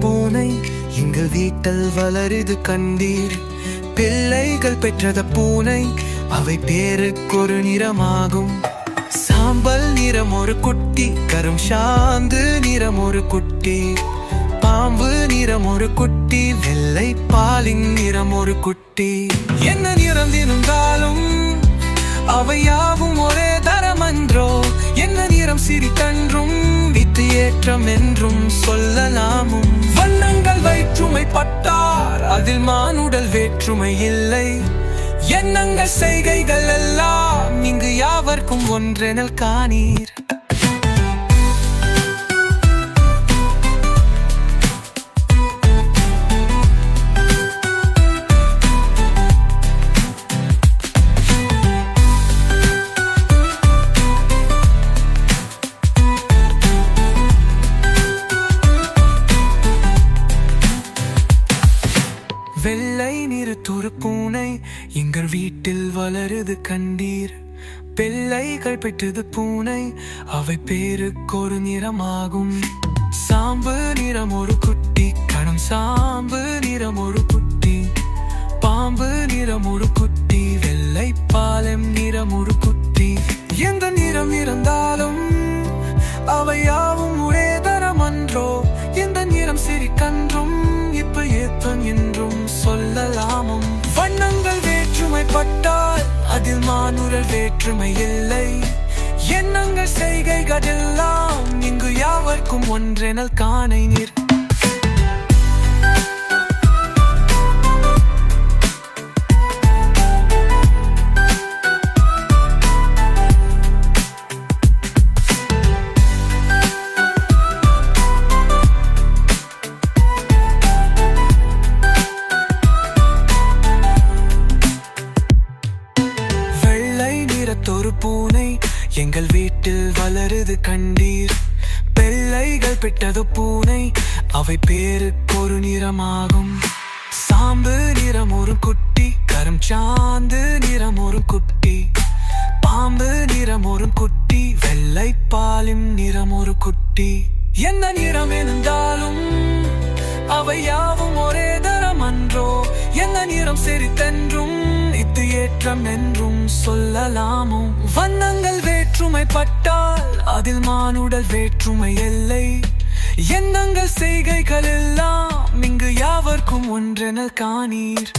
பூனை எங்கள் வீட்டில் வளருது கண்டீர். பிள்ளைகள் பெற்றது பூனை, அவை பேருக்கொரு நிறமாகும். சாம்பல் நிறம் ஒரு குட்டி, கரும் சாந்து நிறம் ஒரு குட்டி, பாம்பு நிறம் ஒரு குட்டி, வெள்ளை பாலின் நிறம் ஒரு குட்டி. என்ன நிறம் இருந்தாலும் அவை யாவும் ஒரே தரமன்றோ? என்ன நிறம் சிரித்தன்றும் வித்து ஏற்றம் என்றும் சொல்லலாமும். வண்ணங்கள் வேற்றுமை பட்டார் அதில் மானுடல் வேற்றுமை இல்லை. எண்ணங்கள் செய்கைகள் எல்லாம் இங்கு யாவர்க்கும் ஒன்றெனல் காணீர். வெள்ளை நிறத்தொரு பூனை எங்கள் வீட்டில் வளருது கண்டீர். பிள்ளைகள் பெற்றது பூனை, அவை பேருக்கொரு நிறமாகும். சாம்பு நிறம் ஒரு குட்டி, கடும் சாம்பு நிறம் ஒரு குட்டி, பாம்பு நிறம் ஒரு குட்டி, வெள்ளை பாலம் நிறம் ஒரு குட்டி. எந்த நிறம் இருந்தாலும் அவை யாவும் ஒரே தரமன்றோ? எந்த நிறம் சிரிக்கன்றும் இப்ப ஏத்தம் என்றும் சொல்லலாமும். வண்ணங்கள் வேற்றுமை பட்டால் அதில் மானுடல் வேற்றுமை இல்லை. எண்ணங்கள் செய்கைகள் எல்லாம் இங்கு யாவர்க்கும் ஒன்றெனல் காணீர். ஒரு பூனை எங்கள் வீட்டில் வளருது கண்டீர். பிள்ளைகள் பெற்றது பூனை, அவை பேருக்கொரு நிறமாகும். சாம்பு நிறம் ஒரு குட்டி, கரும் சாந்து நிறம் ஒரு குட்டி, பாம்பு நிறம் ஒரு குட்டி, வெள்ளை பாலின் நிறம் ஒரு குட்டி. எந்த நிறம் இருந்தாலும் அவை யாவும் ஒரே தரமன்றோ? எந்த நிறம் சிரித்தென்றும் இது ஏற்றம் என்றும் சொல்லலாமோ? வண்ணங்கள் வேற்றுமை பட்டால் அதில் மானுடல் வேற்றுமை இல்லை. எண்ணங்கள் செய்கைகள் எல்லாம் இங்கு யாவர்க்கும் ஒன்றெனல் காணீர்.